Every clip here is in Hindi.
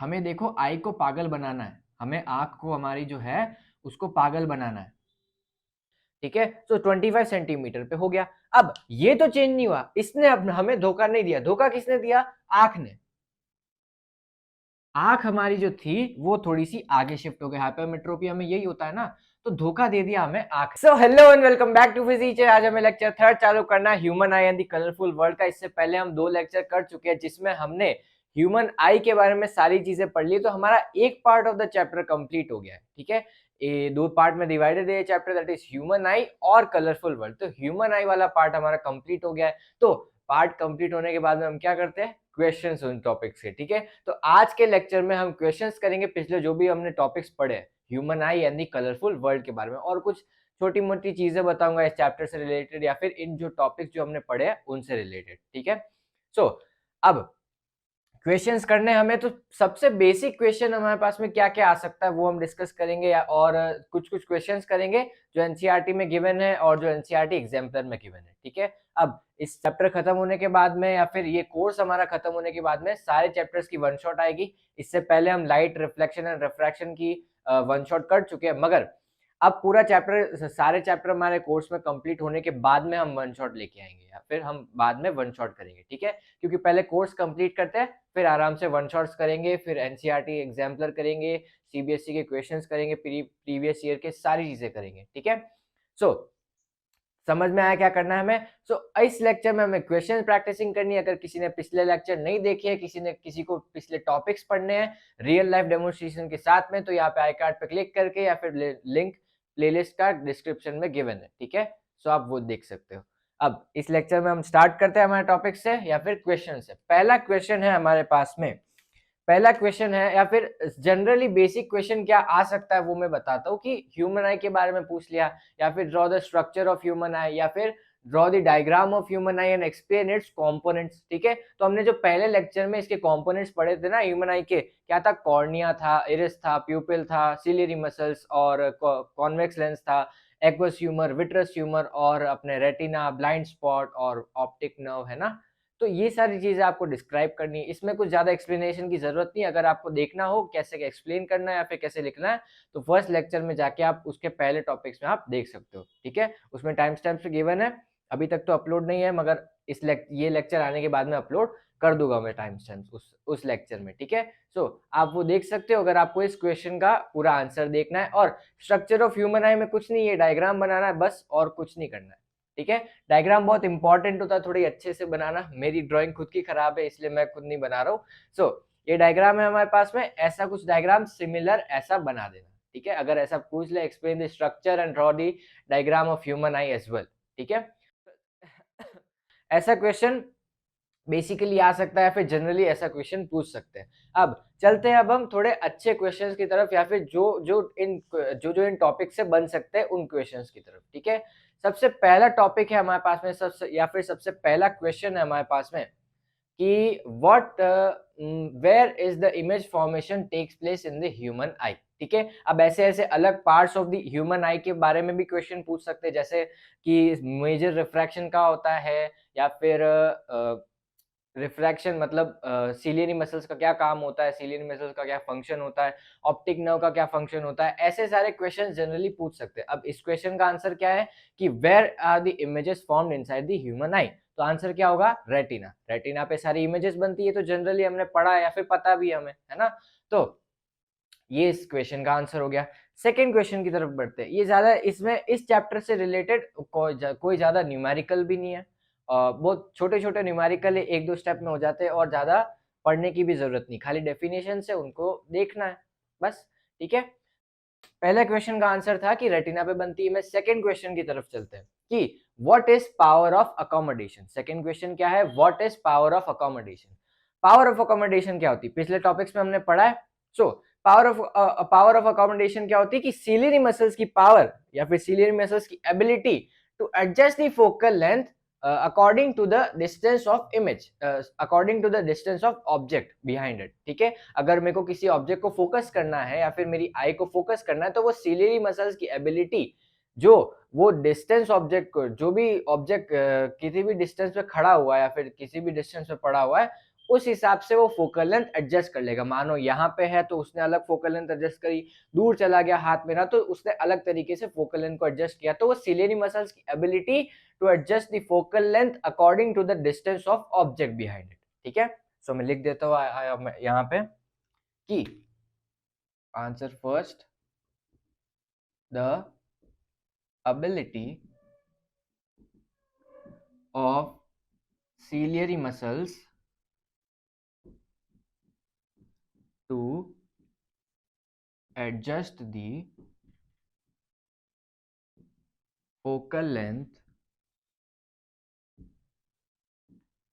हमें देखो आई को पागल बनाना है, हमें आंख को हमारी जो है उसको पागल बनाना है, ठीक है। तो 25 सेंटीमीटर पे हो गया। अब ये तो चेंज नहीं हुआ, इसने अब हमें धोखा नहीं दिया। धोखा किसने दिया? आंख ने। आंख हमारी जो थी वो थोड़ी सी आगे शिफ्ट हो गई, हाइपरमेट्रोपिया में यही होता है ना, तो धोखा दे दिया हमें आंख। So hello and welcome back to physics. आज हमें लेक्चर थर्ड चालू करना है, human eye and the colourful world का। इससे पहले हम 2 लेक्चर कर चुके हैं जिसमें हमने ह्यूमन आई के बारे में सारी चीजें पढ़ ली, तो हमारा एक part of the chapter complete हो गया है, ठीक है। ये 2 पार्ट में डिवाइडेड है चैप्टर, दैट इज ह्यूमन आई और कलरफुल वर्ल्ड। तो ह्यूमन आई वाला पार्ट हमारा कंप्लीट हो गया है। तो पार्ट कंप्लीट होने के बाद में हम क्या करते हैं? क्वेश्चंस उन टॉपिक्स के, ठीक है। तो आज के लेक्चर में हम क्वेश्चंस करेंगे पिछले जो भी हमने टॉपिक्स पढ़े human eye and the colourful world के बारे में, और कुछ छोटी मोटी चीजें बताऊंगा इस चैप्टर से रिलेटेड या फिर इन जो टॉपिक्स जो हमने पढ़े हैं उनसे रिलेटेड, ठीक है। सो अब क्वेश्चंस करने हमें, तो सबसे बेसिक क्वेश्चन हमारे पास में क्या क्या आ सकता है वो हम डिस्कस करेंगे, और कुछ कुछ क्वेश्चंस करेंगे जो एनसीईआरटी में गिवन है और जो एनसीईआरटी एग्जाम्पलर में गिवन है, ठीक है। अब इस चैप्टर खत्म होने के बाद में या फिर ये कोर्स हमारा खत्म होने के बाद में सारे चैप्टर्स की वन शॉट आएगी। इससे पहले हम लाइट, रिफ्लेक्शन एंड रिफ्रैक्शन की वन शॉट कर चुके हैं, मगर अब पूरा चैप्टर, सारे चैप्टर हमारे कोर्स में कंप्लीट होने के बाद में हम वन शॉट लेके आएंगे या फिर हम बाद में वन शॉट करेंगे, ठीक है। क्योंकि पहले कोर्स कंप्लीट करते हैं, फिर आराम से वन शॉट्स करेंगे, फिर एनसीईआरटी एग्जाम्पलर करेंगे, सीबीएसई के क्वेश्चंस करेंगे, प्रीवियस ईयर के सारी चीजें करेंगे, ठीक है। सो समझ में आया क्या करना है हमें? इस लेक्चर में हमें क्वेश्चन प्रैक्टिसिंग करनी है। अगर किसी ने पिछले लेक्चर नहीं देखे हैं, किसी को पिछले टॉपिक्स पढ़ने हैं रियल लाइफ डेमोन्स्ट्रेशन के साथ में, तो यहाँ पे आई कार्ड पे क्लिक करके या फिर लिंक प्लेलिस्ट का डिस्क्रिप्शन में गिवन है, ठीक है। सो आप वो देख सकते हो। अब इस लेक्चर में हम स्टार्ट करते हैं हमारे टॉपिक से या फिर क्वेश्चन से। पहला क्वेश्चन है हमारे पास में, पहला क्वेश्चन है या फिर जनरली बेसिक क्वेश्चन क्या आ सकता है वो मैं बताता हूँ कि ह्यूमन आई के बारे में पूछ लिया, या फिर draw the structure of human आई, या फिर draw the diagram of human eye and explain it's components, ठीक है। तो हमने जो पहले लेक्चर में इसके कंपोनेंट्स पढ़े थे ना ह्यूमन आई के, क्या था? कॉर्निया था, इरिस था, प्यूपिल था, सिलियरी मसल्स और कॉन्वेक्स लेंस था, एक्वस ह्यूमर, विट्रस ह्यूमर और अपने रेटिना, ब्लाइंड स्पॉट और ऑप्टिक नर्व, है ना। तो ये सारी चीजें आपको डिस्क्राइब करनी है, इसमें कुछ ज्यादा एक्सप्लेनेशन की जरूरत नहीं। अगर आपको देखना हो कैसे एक्सप्लेन करना है या फिर कैसे लिखना है, तो फर्स्ट लेक्चर में जाके आप उसके पहले टॉपिक्स में आप देख सकते हो, ठीक है। उसमें टाइम स्टैम्प्स गिवन है, अभी तक तो अपलोड नहीं है, मगर ये लेक्चर आने के बाद में अपलोड कर दूंगा मैं टाइम स्टैम्प्स उस लेक्चर में, ठीक है। आप वो देख सकते हो अगर आपको इस क्वेश्चन का पूरा आंसर देखना है। और स्ट्रक्चर ऑफ ह्यूमन आई में कुछ नहीं है, डायग्राम बनाना है बस, और कुछ नहीं करना है, ठीक है। डायग्राम बहुत इंपॉर्टेंट होता है, थोड़ी अच्छे से बनाना। मेरी ड्राइंग खुद की खराब है इसलिए मैं खुद नहीं बना रहा हूँ। ये डायग्राम है हमारे पास में, ऐसा कुछ डायग्राम सिमिलर ऐसा बना देना, ठीक है। अगर ऐसा पूछ ले, explain the structure and draw the diagram of human eye as well, ठीक है। ऐसा क्वेश्चन बेसिकली आ सकता है, फिर जनरली ऐसा क्वेश्चन पूछ सकते हैं। अब चलते हैं, अब हम थोड़े अच्छे क्वेश्चंस की तरफ, या फिर जो इन टॉपिक से बन सकते हैं उन क्वेश्चंस की तरफ, ठीक है। सबसे पहला टॉपिक है हमारे पास में, सबसे पहला क्वेश्चन है हमारे पास में कि what where is the image formation takes place in the human eye, ठीक है। अब ऐसे ऐसे अलग parts of the human eye के बारे में भी क्वेश्चन पूछ सकते हैं, जैसे कि मेजर रिफ्रैक्शन का होता है, या फिर रिफ्रैक्शन मतलब सिलियरी मसल्स का क्या काम होता है, सिलियरी मसल्स का क्या फंक्शन होता है, ऑप्टिक नर्व का क्या फंक्शन होता है, ऐसे सारे क्वेश्चन जनरली पूछ सकते हैं। अब इस क्वेश्चन का आंसर क्या है कि where are the images formed inside the human eye, तो आंसर क्या होगा? रेटिना। रेटिना पे सारी इमेजेस बनती है, तो जनरली हमने पढ़ा है या फिर पता भी हमें, है ना। तो ये इस क्वेश्चन का आंसर हो गया। सेकेंड क्वेश्चन की तरफ बढ़ते हैं। ये ज्यादा, इसमें इस चैप्टर से रिलेटेड कोई ज्यादा न्यूमेरिकल भी नहीं है, बहुत छोटे छोटे न्यूमेरिकल एक दो स्टेप में हो जाते हैं, और ज्यादा पढ़ने की भी जरूरत नहीं, खाली डेफिनेशन से उनको देखना है बस, ठीक है। पहले क्वेश्चन का आंसर था कि रेटिना पे बनती है। मैं सेकंड क्वेश्चन की तरफ चलते हैं कि what is power of accommodation. Second question क्या है? What is power of accommodation. Power of accommodation क्या होती है? पिछले टॉपिक्स में हमने पढ़ा है। पावर ऑफ अकोमोडेशन क्या होती है कि सिलियरी मसल्स की पावर या फिर सिलियरी मसल्स की ability to adjust the focal length according to the distance of image, according to the distance of object behind it, ठीक है। अगर मेरे को किसी ऑब्जेक्ट को फोकस करना है या फिर मेरी आई को फोकस करना है, तो वो सिलियरी मसल्स की एबिलिटी, जो वो डिस्टेंस ऑब्जेक्ट को, जो भी ऑब्जेक्ट किसी भी डिस्टेंस पे खड़ा हुआ है या फिर किसी भी डिस्टेंस पे पड़ा हुआ है, उस हिसाब से वो फोकल लेंथ एडजस्ट कर लेगा। मानो यहाँ पे है तो उसने अलग फोकल लेंथ एडजस्ट करी, दूर चला गया हाथ मेरा तो उसने अलग तरीके से फोकल लेंथ को एडजस्ट किया। तो वो सिलियरी मसल्स की ability to adjust the focal length according to the distance of object behind it. ठीक है, सो मैं लिख देता हूँ यहाँ पे कि answer first, the ability of ciliary muscles to adjust the focal length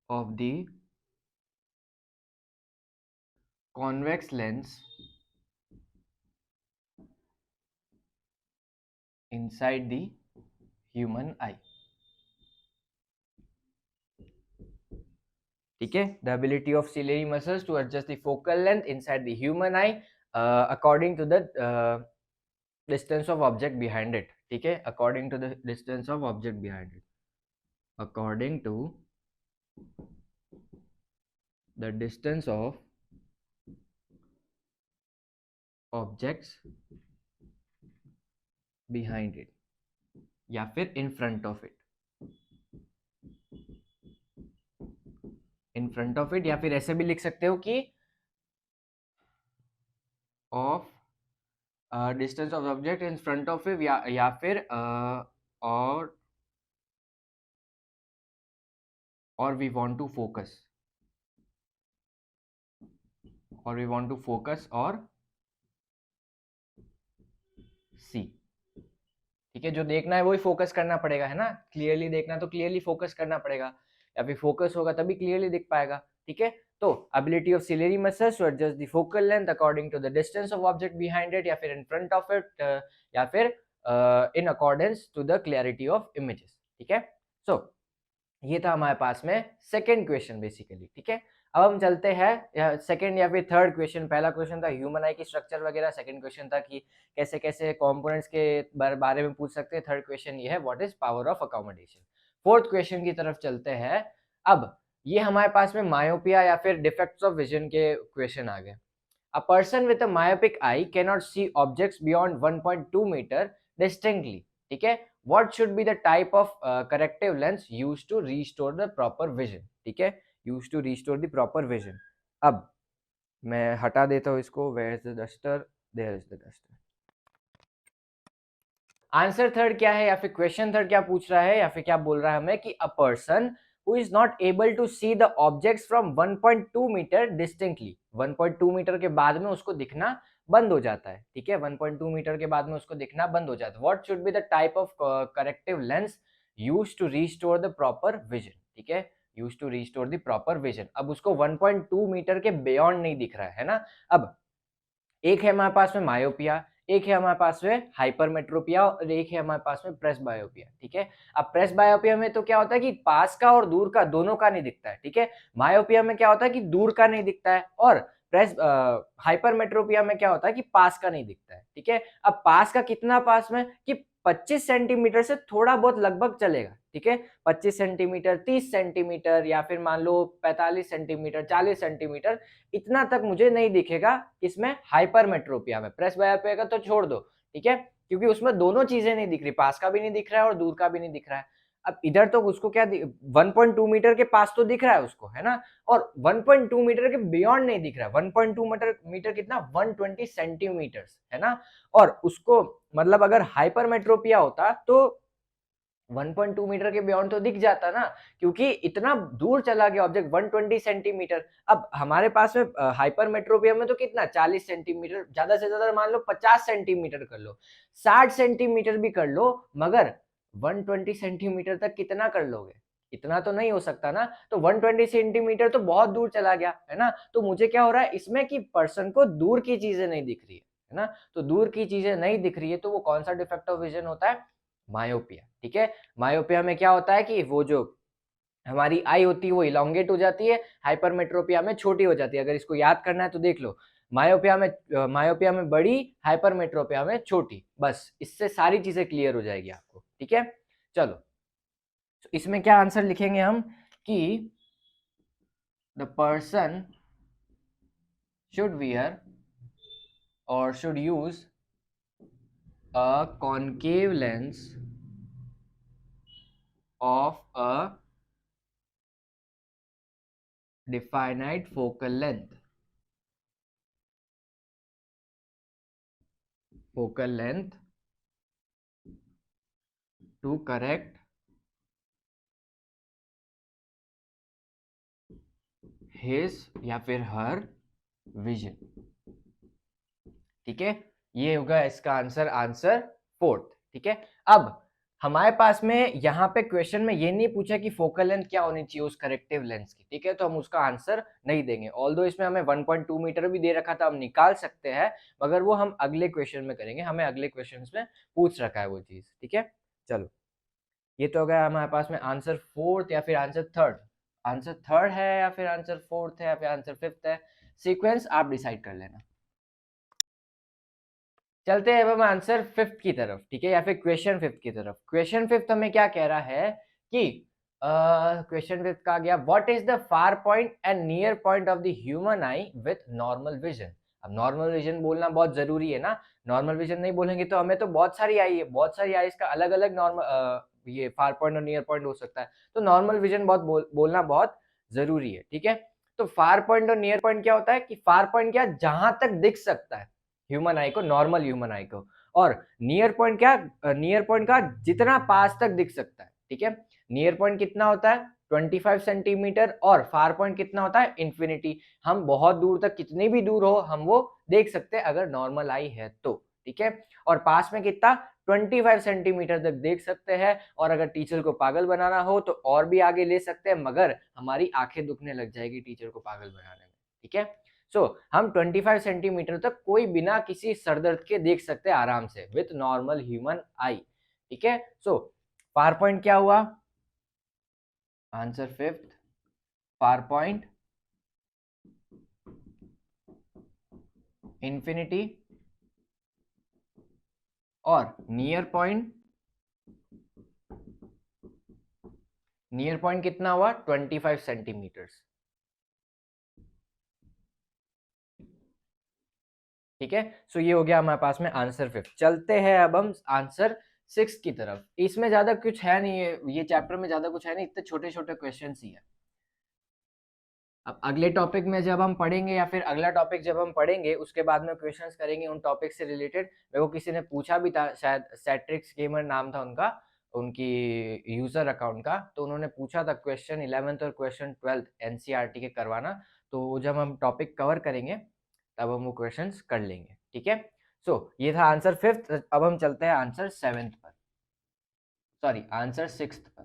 of the convex lens inside the human eye। ठीक है, the ability of ciliary muscles to adjust the focal length inside the human eye according to the distance of object behind it. ठीक है, according to the distance of object behind it, according to the distance of objects behind it या फिर in front of it, in front of it, या फिर ऐसे भी लिख सकते हो कि of distance of object in front of it, या फिर और वी वांट टू फोकस, और वी वांट टू फोकस और सी। ठीक है, जो देखना है वही फोकस करना पड़ेगा, है ना, क्लियरली देखना तो क्लियरली फोकस करना पड़ेगा, या फिर फोकस होगा तभी क्लियरली दिख पाएगा। ठीक है, तो ability of ciliary muscles to adjust the focal length according to the distance of object behind it, या फिर इन फ्रंट ऑफ इट, या फिर in accordance to the clarity of images. ठीक है, सो ये था हमारे पास में सेकेंड क्वेश्चन बेसिकली। ठीक है, अब हम चलते हैं सेकेंड या फिर थर्ड क्वेश्चन। पहला क्वेश्चन था ह्यूमन आई की स्ट्रक्चर वगैरह, सेकंड क्वेश्चन था कि कैसे कैसे कंपोनेंट्स के बारे में पूछ सकते हैं, थर्ड क्वेश्चन ये है what is power of accommodation. Fourth question की तरफ चलते हैं। अब ये हमारे पास में मायोपिया या फिर डिफेक्ट्स ऑफ विजन के क्वेश्चन आ गए। A person with a myopic eye can not see objects beyond 1.2 metre distinctly. ठीक है, what should be the type of corrective lens used to restore the proper vision। ठीक है, used to restore the proper vision। अब मैं हटा देता हूँ इसको, where is the duster, there is the duster। Answer third क्या है, या फिर क्वेश्चन थर्ड क्या पूछ रहा है, या फिर क्या बोल रहा है हमें कि a person who is not able to see the objects from 1.2 metre distinctly, 1.2 metre के बाद में उसको दिखना बंद हो जाता है। ठीक है, 1.2 मीटर के बाद में उसको दिखना बंद हो जाता है। What should be the type of corrective lens used to restore the proper vision. ठीक है, used to restore the proper vision. अब उसको 1.2 मीटर के बियॉन्ड नहीं दिख रहा है ना। अब एक है हमारे पास में मायोपिया, एक है हमारे पास में हाइपरमेट्रोपिया, और एक है हमारे पास में प्रेसबायोपिया। ठीक है, अब प्रेसबायोपिया में तो क्या होता है कि पास का और दूर का दोनों का नहीं दिखता है। ठीक है, मायोपिया में क्या होता है कि दूर का नहीं दिखता है, और हाइपरमेट्रोपिया में क्या होता है कि पास का नहीं दिखता है। ठीक है, अब पास का कितना पास में कि 25 सेंटीमीटर से थोड़ा बहुत लगभग चलेगा। ठीक है, 25 सेंटीमीटर, 30 सेंटीमीटर, या फिर मान लो 45 सेंटीमीटर, 40 सेंटीमीटर, इतना तक मुझे नहीं दिखेगा इसमें हाइपरमेट्रोपिया में। प्रेसबायोपिया का तो छोड़ दो। ठीक है, क्योंकि उसमें दोनों चीजें नहीं दिख रही, पास का भी नहीं दिख रहा है और दूर का भी नहीं दिख रहा है। अब इधर तो उसको क्या 1.2 मीटर के पास तो दिख रहा है उसको, है ना, और 1.2 मीटर के बियॉन्ड नहीं दिख रहा है। 1.2 मीटर कितना, 120 सेंटीमीटर, है ना। और उसको मतलब अगर हाइपरमेट्रोपिया होता तो 1.2 मीटर के बियॉन्ड तो दिख जाता ना, क्योंकि इतना दूर चला गया ऑब्जेक्ट 120 सेंटीमीटर। अब हमारे पास में हाइपरमेट्रोपिया में तो कितना 40 सेंटीमीटर, ज्यादा से ज्यादा मान लो 50 सेंटीमीटर कर लो, 60 सेंटीमीटर भी कर लो, मगर 120 सेंटीमीटर तक कितना कर लोगे, इतना तो नहीं हो सकता ना। तो 120 सेंटीमीटर तो बहुत दूर चला गया, है ना। तो मुझे क्या हो रहा है इसमें कि पर्सन को दूर की चीजें नहीं दिख रही है ना, तो दूर की चीजें नहीं दिख रही है तो वो कौन सा डिफेक्ट ऑफ विजन होता है, मायोपिया। ठीक है, मायोपिया में क्या होता है कि वो जो हमारी आई होती है वो इलोंगेट हो जाती है, हाइपरमेट्रोपिया में छोटी हो जाती है। अगर इसको याद करना है तो देख लो, मायोपिया में बड़ी, हाइपरमेट्रोपिया में छोटी, बस इससे सारी चीजें क्लियर हो जाएगी आपको। ठीक है, चलो, तो इसमें क्या आंसर लिखेंगे हम कि the person should wear or should use a concave lens of a definite focal length. Focal length to correct his या फिर her vision. ठीक है, ये होगा इसका आंसर, आंसर फोर्थ. ठीक है, अब हमारे पास में यहाँ पे क्वेश्चन में ये नहीं पूछा कि फोकल लेंथ क्या होनी चाहिए उस करेक्टिव लेंस की. ठीक है, तो हम उसका आंसर नहीं देंगे. ऑल्दो इसमें हमें 1.2 मीटर भी दे रखा था, हम निकाल सकते हैं, मगर वो हम अगले क्वेश्चन में करेंगे. हमें अगले क्वेश्चन में पूछ रखा है वो चीज. ठीक है, चलो, ये तो हो गया हमारे पास में आंसर फोर्थ या फिर आंसर थर्ड. आंसर थर्ड है या फिर आंसर फोर्थ है या फिर आंसर फिफ्थ है, सीक्वेंस आप डिसाइड कर लेना. चलते हैं अब हम आंसर फिफ्थ की तरफ. ठीक है, या फिर क्वेश्चन फिफ्थ की तरफ. क्वेश्चन फिफ्थ हमें क्या कह रहा है कि क्वेश्चन फिफ्थ का गया, what is the far point and near point of the human I with normal vision. अब नॉर्मल विजन बोलना बहुत जरूरी है ना. नॉर्मल विजन नहीं बोलेंगे तो हमें तो बहुत सारी आई है, बहुत सारी आईज का अलग अलग नॉर्मल ये फार पॉइंट और नियर पॉइंट हो सकता है. तो नॉर्मल विजन बोलना बहुत जरूरी है. ठीक है, तो फार पॉइंट और नियर पॉइंट क्या होता है कि फार पॉइंट क्या, जहां तक दिख सकता है ह्यूमन आई को, नॉर्मल ह्यूमन आई को. और नियर पॉइंट क्या, नियर पॉइंट का जितना पास तक दिख सकता है. ठीक है, नियर पॉइंट कितना होता है 25 सेंटीमीटर और फार पॉइंट कितना होता है इन्फिनिटी. हम बहुत दूर तक, कितनी भी दूर हो, हम वो देख सकते हैं अगर नॉर्मल आई है तो. ठीक है, और पास में कितना 25 सेंटीमीटर तक देख सकते हैं. और अगर टीचर को पागल बनाना हो तो और भी आगे ले सकते हैं, मगर हमारी आंखें दुखने लग जाएगी टीचर को पागल बनाने में. ठीक है, सो हम 25 सेंटीमीटर तक कोई बिना किसी सरदर्द के देख सकते हैं आराम से विथ नॉर्मल ह्यूमन आई. ठीक है, सो फार पॉइंट क्या हुआ, answer fifth, far point infinity और नियर पॉइंट, नियर पॉइंट कितना हुआ 25 सेंटीमीटर्स. ठीक है, सो ये हो गया हमारे पास में आंसर फिफ्थ. चलते हैं अब हम आंसर सिक्स की तरफ. इसमें ज्यादा कुछ है नहीं, ये चैप्टर में ज्यादा कुछ है नहीं, इतने छोटे छोटे क्वेश्चन ही है. अब अगले टॉपिक में जब हम पढ़ेंगे या फिर अगला टॉपिक जब हम पढ़ेंगे उसके बाद में क्वेश्चंस करेंगे उन टॉपिक से रिलेटेड. मेरे को किसी ने पूछा भी था, शायद सैट्रिक्स गेमर नाम था उनका, उनकी यूजर अकाउंट का, तो उन्होंने पूछा था क्वेश्चन 11th और क्वेश्चन 12th एनसीईआरटी के करवाना. तो जब हम टॉपिक कवर करेंगे तब हम वो क्वेश्चंस कर लेंगे. ठीक है, सो ये था आंसर फिफ्थ. अब हम चलते हैं आंसर सेवेंथ पर, सॉरी आंसर सिक्स्थ पर.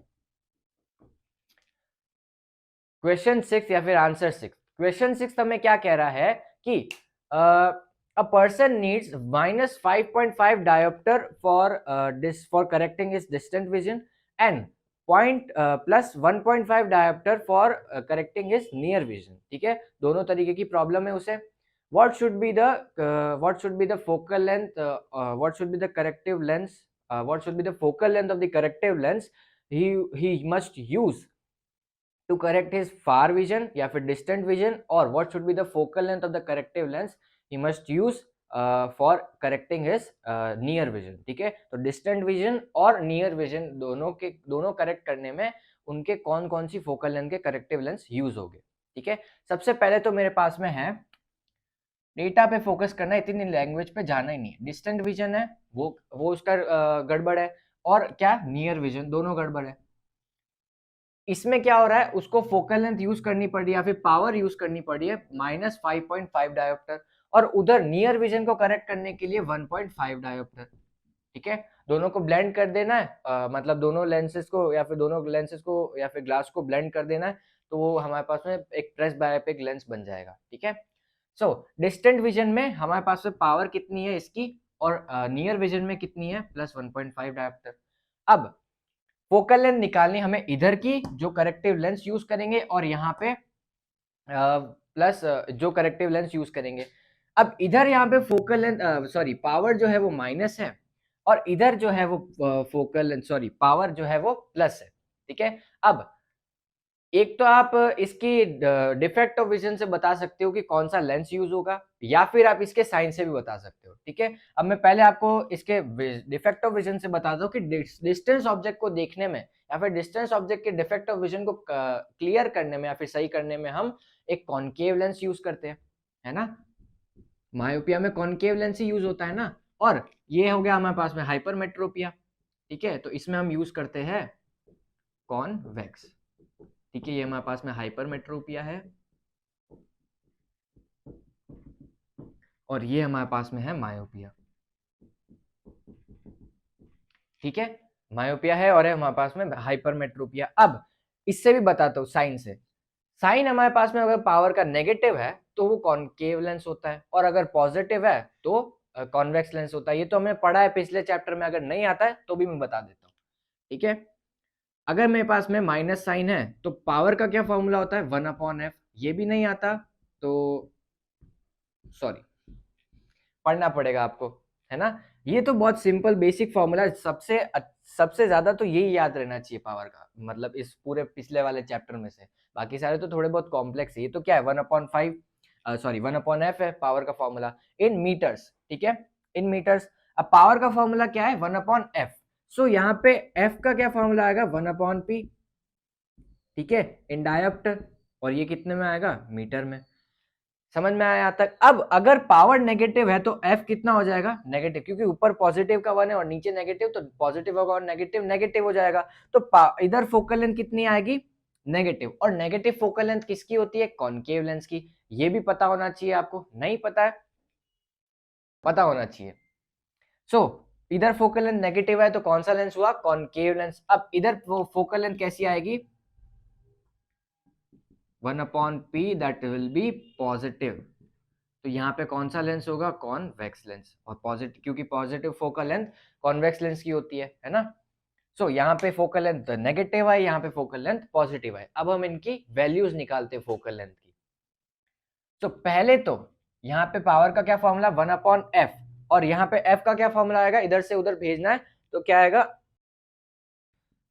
क्वेश्चन सिक्स या फिर आंसर सिक्स. क्वेश्चन सिक्स हमें क्या कह रहा है कि a person needs -5.5 diopter for correcting his distant vision and point plus 1.5 diopter for correcting his near vision. ठीक है, दोनों तरीके की प्रॉब्लम है उसे. what should be the focal length, what should be the corrective lens, what should be the focal length of the corrective lens he must use to correct his far vision या फिर distant vision, और what should be the focal length of the corrective lens he must use for correcting his near vision. ठीक है, तो distant vision और near vision दोनों करेक्ट करने में उनके कौन कौन सी फोकल लेंथ के करेक्टिव लेंस यूज हो गए. ठीक है, सबसे पहले तो मेरे पास में है डेटा पे फोकस करना, इतनी लैंग्वेज पे जाना ही नहीं है. डिस्टेंट विजन है वो उसका गड़बड़ है, और क्या नियर विजन, दोनों गड़बड़ है. इसमें क्या हो रहा है, उसको फोकल लेंथ यूज करनी पड़ रही है या फिर पावर यूज करनी पड़ रही है -5.5 डायोप्टर, और उधर नियर विजन को करेक्ट करने के लिए 1.5 डायोप्टर. ठीक है, दोनों को ब्लेंड कर देना है, मतलब दोनों लेंसेज को या फिर दोनों लेंसेज को या फिर ग्लास को ब्लेंड कर देना है, तो वो हमारे पास में एक प्रेस बायोपिक लेंस बन जाएगा. ठीक है, सो डिस्टेंट विजन में हमारे पास में पावर कितनी है इसकी, और नियर विजन में कितनी है, +1.5 डायोप्टर. अब फोकल लेंथ निकालनी हमें इधर की, जो करेक्टिव लेंस यूज करेंगे, और यहाँ पे प्लस जो करेक्टिव लेंस यूज करेंगे. अब इधर यहाँ पे फोकल लेंथ सॉरी पावर जो है वो माइनस है, और इधर जो है वो फोकल लेंथ सॉरी पावर जो है वो प्लस है. ठीक है, अब एक तो आप इसकी डिफेक्ट ऑफ विजन से बता सकते हो कि कौन सा लेंस यूज होगा, या फिर आप इसके साइन से भी बता सकते हो, ठीक है। अब मैं पहले आपको इसके डिफेक्ट ऑफ विजन से बताता हूँ कि डिस्टेंस ऑब्जेक्ट को देखने में या फिर डिस्टेंस ऑब्जेक्ट के डिफेक्ट ऑफ विजन को क्लियर करने में या फिर सही करने में हम एक कॉनकेव लेंस यूज करते हैं, है ना। मायोपिया में कॉनकेव लेंस ही यूज होता है ना। और ये हो गया हमारे पास में हाइपरमेट्रोपिया, ठीक है, तो इसमें हम यूज करते हैं कॉन्वेक्स, ठीक है। ये हमारे पास में हाइपरमेट्रोपिया है और ये हमारे पास में है मायोपिया, ठीक है। मायोपिया है और है हमारे पास में हाइपरमेट्रोपिया। अब इससे भी बताता हूँ साइन से। साइन हमारे पास में अगर पावर का नेगेटिव है तो वो कॉनकेव लेंस होता है, और अगर पॉजिटिव है तो कॉन्वेक्स लेंस होता है। ये तो हमने पढ़ा है पिछले चैप्टर में, अगर नहीं आता है तो भी मैं बता देता हूँ, ठीक है। अगर मेरे पास में माइनस साइन है तो पावर का क्या फॉर्मूला होता है, 1/f। ये भी नहीं आता तो सॉरी, पढ़ना पड़ेगा आपको, है ना। ये तो बहुत सिंपल बेसिक फॉर्मूला, सबसे ज्यादा तो यही याद रहना चाहिए पावर का, मतलब इस पूरे पिछले वाले चैप्टर में से। बाकी सारे तो थोड़े बहुत कॉम्प्लेक्स है। ये तो क्या है, 1/5 सॉरी 1/f है पावर का फॉर्मूला इन मीटर्स, ठीक है, इन मीटर्स। अब पावर का फॉर्मूला क्या है, 1/f। सो यहाँ पे f का क्या फॉर्मूला आएगा, 1/p, ठीक है, इन डायोप्टर। और ये कितने में आएगा, मीटर में। समझ में आया तक। अब अगर पावर नेगेटिव है तो f कितना हो जाएगा, नेगेटिव, क्योंकि ऊपर पॉजिटिव का 1 है और नीचे नेगेटिव, तो पॉजिटिव होगा और नेगेटिव नेगेटिव हो जाएगा। तो इधर फोकल लेंथ कितनी आएगी, नेगेटिव। और नेगेटिव फोकल लेंथ किसकी होती है, कॉनकेव लेंस की। ये भी पता होना चाहिए आपको, नहीं पता है, पता होना चाहिए। सो इधर फोकल लेंथ नेगेटिव है तो कौन सा लेंस हुआ, कॉनकेव लेंस। अब इधर फोकल लेंथ कैसी आएगी, 1/p, that will B positive. तो यहाँ पे कौन सा लेंस होगा, कॉन्वेक्स लेंस। और पॉजिटिव, क्योंकि positive focal length convex lens की होती है ना। सो यहाँ पे फोकल लेंथ नेगेटिव है, यहाँ पे फोकल लेंथ पॉजिटिव है। अब हम इनकी वैल्यूज निकालते हैं फोकल लेंथ की। तो पहले तो यहाँ पे पावर का क्या फॉर्मूला, 1/f, और यहाँ पे f का क्या फॉर्मूला आएगा, इधर से उधर भेजना है तो क्या आएगा,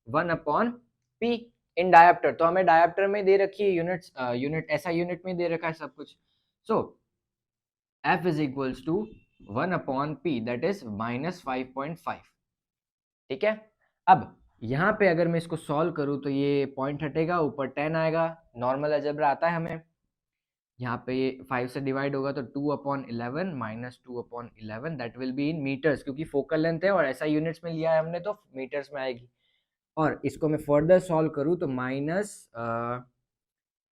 1/p इन डायोप्टर। तो हमें डायोप्टर में दे रखी है यूनिट्स, यूनिट ऐसा यूनिट में दे रखा है सब कुछ। सो f is equals to 1/p, that is -5.5, ठीक है। अब यहाँ पे अगर मैं इसको सॉल्व करूँ तो ये पॉइंट हटेगा, ऊपर 10 आएगा, नॉर्मल अलजेब्रा आता है हमें। यहाँ पे ये 5 से डिवाइड होगा तो 2/11 minus 2/11, that will be in metres, क्योंकि फोकल लेंथ है और ऐसा यूनिट्स में लिया है हमने तो मीटर्स में आएगी। और इसको मैं फर्दर सॉल्व करूँ तो माइनस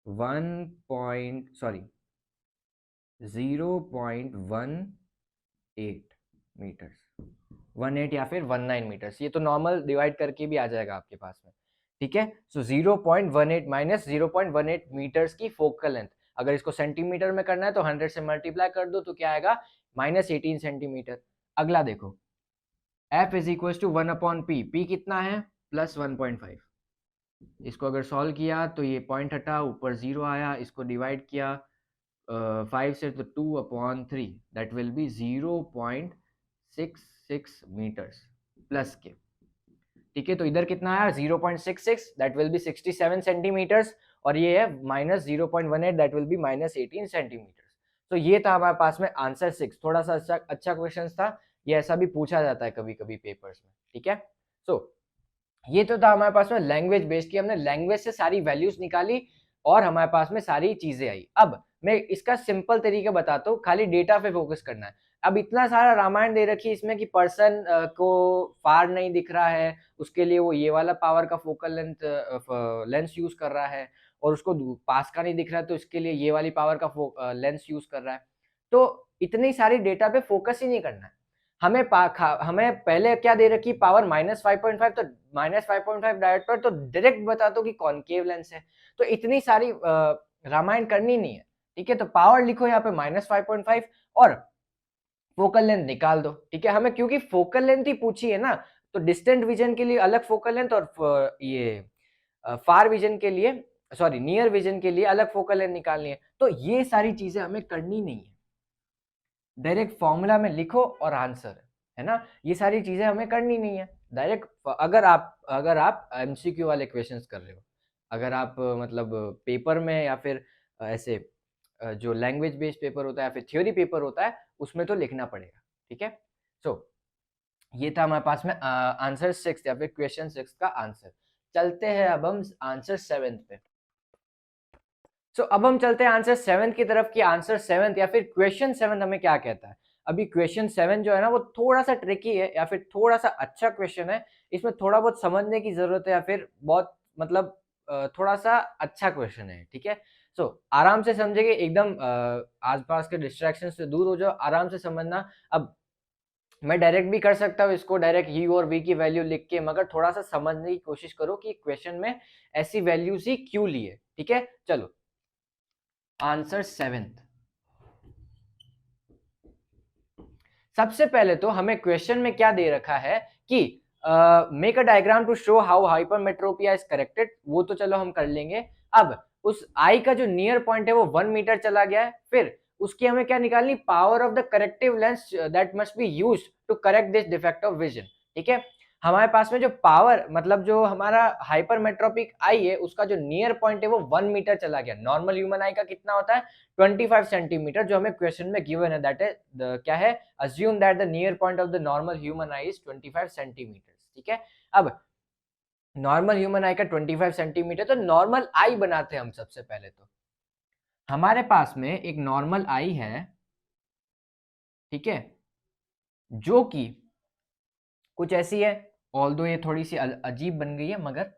0.18 मीटर्स, 18 या फिर 19 मीटर्स। ये तो नॉर्मल डिवाइड करके भी आ जाएगा आपके पास में, ठीक है। सो 0.18 माइनस 0.18 मीटर्स की फोकल लेंथ। अगर इसको सेंटीमीटर में करना है तो 100 से मल्टीप्लाई कर दो तो क्या आएगा, -18 सेंटीमीटर। अगला देखो, f is equal to 1/p, p कितना है, +1.5। इसको अगर सॉल्व किया तो ये पॉइंट हटा, ऊपर 0 आया, इसको डिवाइड किया 5 से तो 2/3, that will be 0.66 metres plus के, ठीक है। तो इधर कितना आया, 0.66, दैट विल बी 67 सेंटीमीटर्स। और ये है -0.18, दैट विल बी -18 सेंटीमीटर्स। तो ये था हमारे पास में आंसर 6। थोड़ा सा अच्छा क्वेश्चन था, ये ऐसा भी पूछा जाता है कभी कभी पेपर्स में, ठीक है। सो ये तो था हमारे पास में लैंग्वेज बेस्ड की, हमने लैंग्वेज से सारी वैल्यूज निकाली और हमारे पास में सारी चीजें आई। अब मैं इसका सिंपल तरीका बताता हूँ, खाली डेटा पे फोकस करना है। अब इतना सारा रामायण दे रखी है इसमें कि पर्सन को फार नहीं दिख रहा है, उसके लिए वो ये वाला पावर का फोकल लेंस यूज कर रहा है, और उसको पास का नहीं दिख रहा है तो इसके लिए ये वाली पावर का लेंस यूज कर रहा है। तो इतनी सारी डेटा पे फोकस ही नहीं करना है हमें। हमें पहले क्या दे रखी, पावर -5.5, तो -5.5 डायरेक्ट पर तो डायरेक्ट बता दो कि कॉनकेव लेंस है। तो इतनी सारी रामायण करनी नहीं है, ठीक है। तो पावर लिखो यहाँ पे -5.5 और फोकल लेंथ निकाल दो, ठीक है। हमें क्योंकि फोकल लेंथ ही पूछी है ना, तो डिस्टेंट विजन के लिए अलग फोकल लेंथ और ये फार विजन के लिए, सॉरी नियर विजन के लिए अलग फोकल लेंथ निकालनी है। तो ये सारी चीजें हमें करनी नहीं है, डायरेक्ट फॉर्मूला में लिखो और आंसर, है ना। ये सारी चीजें हमें करनी नहीं है डायरेक्ट। अगर आप एमसीक्यू वाले क्वेश्चंस कर रहे हो, अगर आप मतलब पेपर में या फिर ऐसे जो लैंग्वेज बेस्ड पेपर होता है या फिर थ्योरी पेपर होता है उसमें तो लिखना पड़ेगा, ठीक है। सो ये था हमारे पास में आंसर 6 या फिर क्वेश्चन 6 का आंसर। चलते हैं अब हम आंसर 7 पे। सो अब हम चलते हैं आंसर 7 की तरफ कि आंसर 7 या फिर क्वेश्चन 7 हमें क्या कहता है। अभी क्वेश्चन 7 जो है ना वो थोड़ा सा ट्रिकी है या फिर थोड़ा सा अच्छा क्वेश्चन है, इसमें थोड़ा बहुत समझने की जरूरत है या फिर बहुत मतलब थोड़ा सा अच्छा क्वेश्चन है, ठीक है। सो आराम से समझेंगे, एकदम आसपास के डिस्ट्रैक्शन से दूर हो जाओ, आराम से समझना। अब मैं डायरेक्ट भी कर सकता हूँ इसको, डायरेक्ट ही और वी की वैल्यू लिख के, मगर थोड़ा सा समझने की कोशिश करो कि क्वेश्चन में ऐसी वैल्यूज ही क्यों लिए, ठीक है। चलो आंसर 7। सबसे पहले तो हमें क्वेश्चन में क्या दे रखा है कि make a diagram to show how hypermetropia is corrected, वो तो चलो हम कर लेंगे। अब उस आई का जो नियर पॉइंट है वो 1 मीटर चला गया है, फिर उसकी हमें क्या निकालनी, power of the corrective lens that must be used to correct this defect of vision, ठीक है। हमारे पास में जो पावर मतलब जो हमारा हाइपरमेट्रोपिक आई है उसका जो नियर पॉइंट है वो 1 मीटर चला गया। नॉर्मल ह्यूमन आई का कितना होता है, 25 सेंटीमीटर, जो हमें क्वेश्चन में गिवन है, दैट है क्या है, assume that the near point of the normal human eye is 25 centimetre, ठीक है। अब नॉर्मल ह्यूमन आई का 25 सेंटीमीटर, तो नॉर्मल आई बनाते हैं हम सबसे पहले। तो हमारे पास में एक नॉर्मल आई है, ठीक है, जो कि कुछ ऐसी है, ऑल्दो ये थोड़ी सी अजीब बन गई है, मगर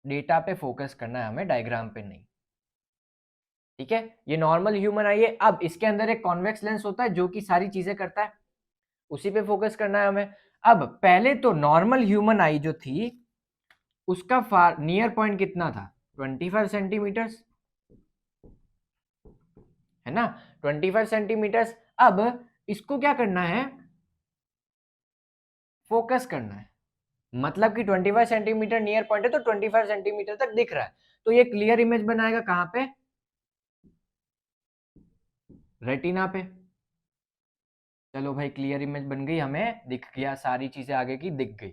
डेटा पे फोकस करना है हमें, डायग्राम पे नहीं, ठीक है। ये नॉर्मल ह्यूमन आई है। अब इसके अंदर एक कॉन्वेक्स लेंस होता है जो कि सारी चीजें करता है, उसी पे फोकस करना है हमें। अब पहले तो नॉर्मल ह्यूमन आई जो थी उसका नियर पॉइंट कितना था, 25 सेंटीमीटर्स, है ना, 25 सेंटीमीटर्स। अब इसको क्या करना है, फोकस करना है, मतलब कि 25 सेंटीमीटर नियर पॉइंट है तो 25 सेंटीमीटर तक दिख रहा है, तो ये क्लियर इमेज बनाएगा कहां पे, रेटिना पे। चलो भाई क्लियर इमेज बन गई, हमें दिख गया, सारी चीजें आगे की दिख गई,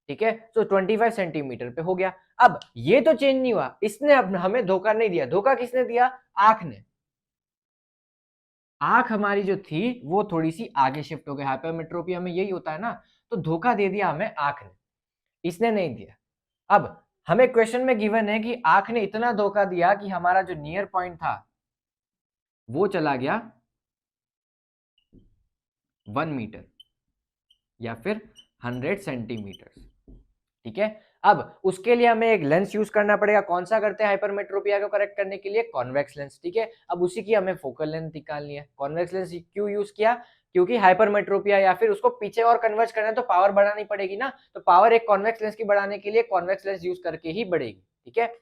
ठीक है। तो 25 सेंटीमीटर पे हो गया। अब ये तो चेंज नहीं हुआ, इसने अब हमें धोखा नहीं दिया। धोखा किसने दिया, आंख ने। आंख हमारी जो थी वो थोड़ी सी आगे शिफ्ट हो गई, हाइपरमेट्रोपिया में यही होता है ना, तो धोखा दे दिया हमें आंख ने, इसने नहीं दिया। अब हमें क्वेश्चन में गिवन है कि आंख ने इतना धोखा दिया कि हमारा जो नियर पॉइंट था वो चला गया 1 मीटर या फिर 100 सेंटीमीटर, ठीक है। अब उसके लिए हमें एक लेंस यूज करना पड़ेगा, कौन सा करते हैं हाइपरमेट्रोपिया को करेक्ट करने के लिए, कॉन्वेक्स लेंस, ठीक है। अब उसी की हमें फोकल लेंथ निकालनी है। कॉन्वेक्स लेंस क्यों यूज किया, क्योंकि हाइपरमेट्रोपिया या फिर उसको पीछे और कन्वर्ज करना है तो पावर बढ़ानी पड़ेगी ना, तो पावर एक कॉन्वेक्स लेंस की बढ़ाने के लिए कॉन्वेक्स लेंस यूज करके ही बढ़ेगी, ठीक है।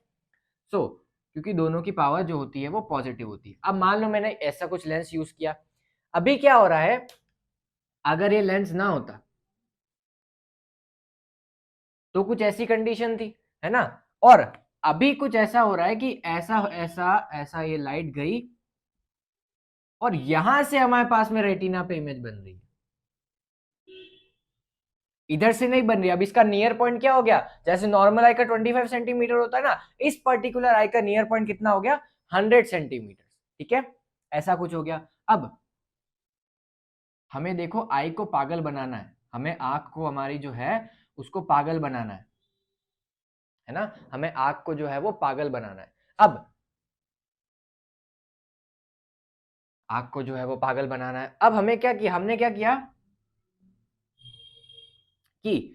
सो क्योंकि दोनों की पावर जो होती है वो पॉजिटिव होती है। अब मान लो मैंने ऐसा कुछ लेंस यूज किया, अभी क्या हो रहा है, अगर ये लेंस ना होता तो कुछ ऐसी कंडीशन थी, है ना, और अभी कुछ ऐसा हो रहा है कि ऐसा ऐसा ऐसा ये लाइट गई और यहां से हमारे पास में रेटिना पे इमेज बन रही है, इधर से नहीं बन रही। अब इसका नियर पॉइंट क्या हो गया, जैसे नॉर्मल आई का 25 सेंटीमीटर होता है ना, इस पर्टिकुलर आई का नियर पॉइंट कितना हो गया, 100 सेंटीमीटर, ठीक है, ऐसा कुछ हो गया। अब हमें देखो आई को पागल बनाना है, हमें आंख को हमारी जो है उसको पागल बनाना है ना, हमें आंख को जो है वो पागल बनाना है। अब आंख को जो है वो पागल बनाना है। अब हमें क्या किया, हमने क्या किया कि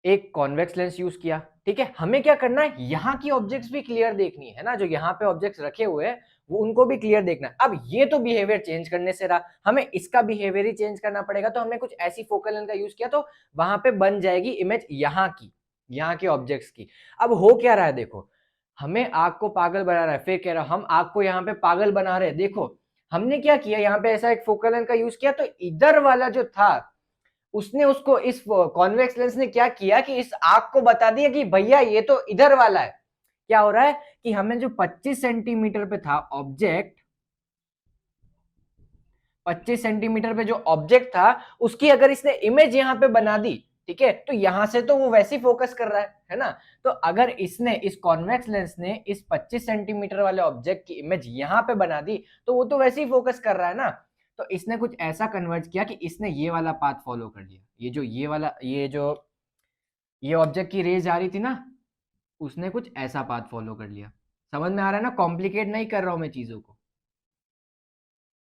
एक कॉन्वेक्स लेंस यूज किया, ठीक है। हमें क्या करना है, यहाँ की ऑब्जेक्ट्स भी क्लियर देखनी है ना, जो यहाँ पे ऑब्जेक्ट्स रखे हुए हैं वो उनको भी क्लियर देखना है। अब ये तो बिहेवियर चेंज करने से रहा, हमें इसका बिहेवियर ही चेंज करना पड़ेगा, तो हमने कुछ ऐसी फोकल लेंथ का यूज किया तो वहां पे बन जाएगी इमेज यहाँ की, यहाँ के ऑब्जेक्ट्स की। अब हो क्या रहा है, देखो हमें आग को पागल बना रहा है, फिर कह रहा हूं हम आग को यहाँ पे पागल बना रहे हैं। देखो हमने क्या किया, यहाँ पे ऐसा एक फोकल लेंथ का यूज किया, तो इधर वाला जो था उसने उसको, इस कॉन्वेक्स लेंस ने क्या किया कि इस आंख को बता दिया कि भैया ये तो इधर वाला है। क्या हो रहा है कि हमें जो 25 सेंटीमीटर पे था ऑब्जेक्ट, 25 सेंटीमीटर पे जो ऑब्जेक्ट था उसकी अगर इसने इमेज यहां पे बना दी, ठीक है, तो यहां से तो वो वैसे ही फोकस कर रहा है ना। तो अगर इसने इस कॉन्वेक्स लेंस ने इस 25 सेंटीमीटर वाले ऑब्जेक्ट की इमेज यहाँ पे बना दी तो वो तो वैसे ही फोकस कर रहा है ना। तो इसने कुछ ऐसा कन्वर्ट किया कि इसने ये वाला पाथ फॉलो कर लिया, ये ऑब्जेक्ट की रेज आ रही थी ना, उसने कुछ ऐसा पाथ फॉलो कर लिया। समझ में आ रहा है ना, कॉम्प्लिकेट नहीं कर रहा हूं मैं चीजों को,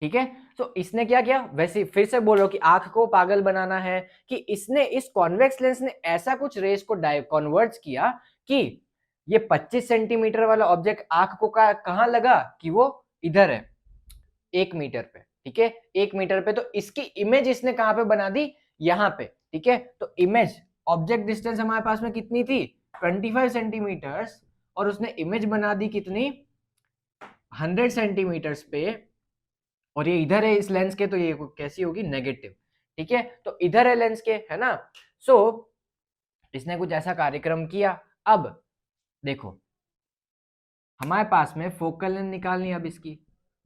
ठीक है। तो इसने क्या किया, वैसे फिर से बोलो कि आंख को पागल बनाना है कि इसने इस कॉन्वेक्स लेंस ने ऐसा कुछ रेस को कन्वर्ट किया कि ये 25 सेंटीमीटर वाला ऑब्जेक्ट आंख को कहां लगा कि वो इधर है 1 मीटर पे, ठीक है, 1 मीटर पे। तो इसकी इमेज इसने कहां पे बना दी, यहां पे, ठीक है। तो इमेज ऑब्जेक्ट डिस्टेंस हमारे पास में कितनी थी 25 सेंटीमीटर्स, और उसने इमेज बना दी कितनी 100 सेंटीमीटर्स पे, और ये इधर है इस लेंस के, तो ये कैसी होगी नेगेटिव, ठीक है। तो इधर है लेंस के, है ना। सो इसने कुछ ऐसा कार्यक्रम किया। अब देखो हमारे पास में फोकल लेंथ निकालनी है अब इसकी,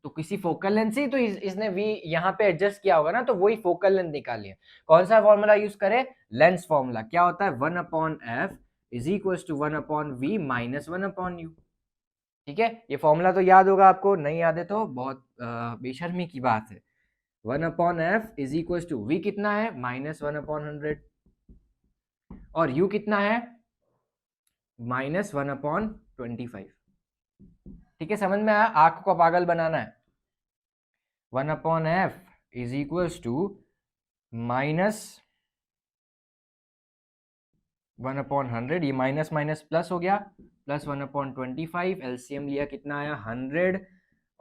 तो किसी फोकल लेंथ से ही तो इसने वी यहाँ पे एडजस्ट किया होगा ना, तो वही फोकल लेंथ निकाली है। कौन सा फॉर्मूला यूज करे, लेंस फॉर्मूला। क्या होता है 1/f is equal to 1/v minus 1/u, ठीक है। ये फॉर्मूला तो याद होगा आपको, नहीं याद है तो बहुत बेशर्मी की बात है। 1/f is equal to v कितना है -1/100, और u कितना है -1/25, ठीक है। समझ में आया, आंख को पागल बनाना है। 1/f इज इक्वल टू -1/100, ये माइनस माइनस प्लस हो गया, प्लस 1/25, एलसीएम लिया कितना आया 100,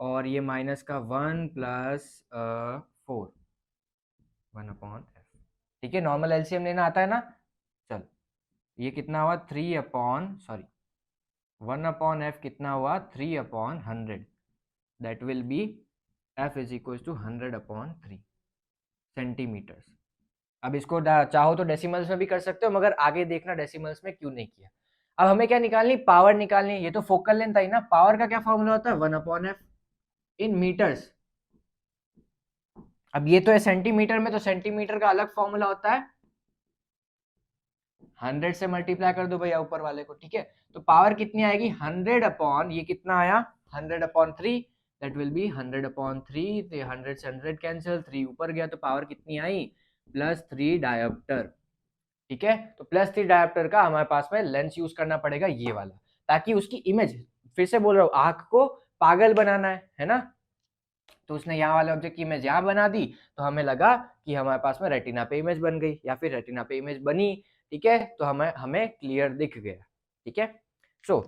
और ये माइनस का 1 प्लस 4 1/f, ठीक है। नॉर्मल एलसीएम लेना आता है ना। चल ये कितना हुआ 1/f कितना हुआ 3/100, that will be f is equal to 100/3 centimetres. अब इसको चाहो तो डेसिमल्स में भी कर सकते हो, मगर आगे देखना डेसिमल्स में क्यों नहीं किया। अब हमें क्या निकालनी, पावर निकालनी है। ये तो फोकल लेंथ आई ना, पावर का क्या फॉर्मूला होता है 1/f इन मीटर्स। अब ये तो है सेंटीमीटर में, तो सेंटीमीटर का अलग फॉर्मूला होता है 100 से मल्टीप्लाई कर दो भैया ऊपर वाले को, ठीक है। तो पावर कितनी आएगी 100 अपॉन, ये कितना आया 100/3, दैट विल बी 100/3, तो 100 से 100 कैंसिल, 3 ऊपर गया, तो पावर कितनी आई +3 डायोप्टर, ठीक है। तो +3 डायोप्टर का हमारे पास में लेंस यूज करना पड़ेगा ये वाला, ताकि उसकी इमेज, फिर से बोल रहा हूँ, आंख को पागल बनाना है ना। तो उसने यहाँ वाले ऑब्जेक्ट की इमेज यहाँ बना दी, तो हमें लगा कि हमारे पास में रेटिना पे इमेज बन गई, या फिर रेटिना पे इमेज बनी, ठीक है। तो हमें क्लियर दिख गया, ठीक है। सो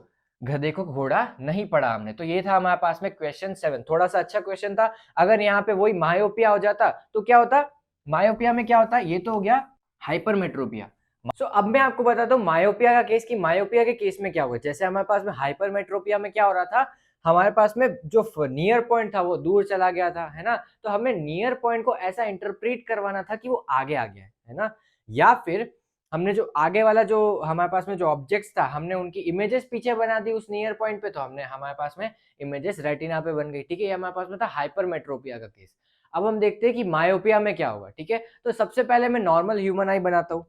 गधे को घोड़ा नहीं पड़ा हमने। तो ये था हमारे पास में क्वेश्चन 7, थोड़ा सा अच्छा क्वेश्चन था। अगर यहाँ पे वही मायोपिया हो जाता तो क्या होता, मायोपिया में क्या होता, ये तो हो गया हाइपरमेट्रोपिया। सो अब मैं आपको बताता हूँ मायोपिया का केस, कि मायोपिया के केस में क्या हुआ। जैसे हमारे पास में हाइपरमेट्रोपिया में क्या हो रहा था, हमारे पास में जो नियर पॉइंट था वो दूर चला गया था, है ना। तो हमें नियर पॉइंट को ऐसा इंटरप्रेट करवाना था कि वो आगे आ गया है ना। या फिर हमने जो आगे वाला जो हमारे पास में जो ऑब्जेक्ट्स था, हमने उनकी इमेजेस पीछे बना दी उस नियर पॉइंट पे, तो हमने हमारे पास में इमेजेस रेटिना पे बन गई, ठीक है। ये हमारे पास में था हाइपरमेट्रोपिया का केस। अब हम देखते हैं कि मायोपिया में क्या होगा, ठीक है। तो सबसे पहले मैं नॉर्मल ह्यूमन आई बनाता हूँ।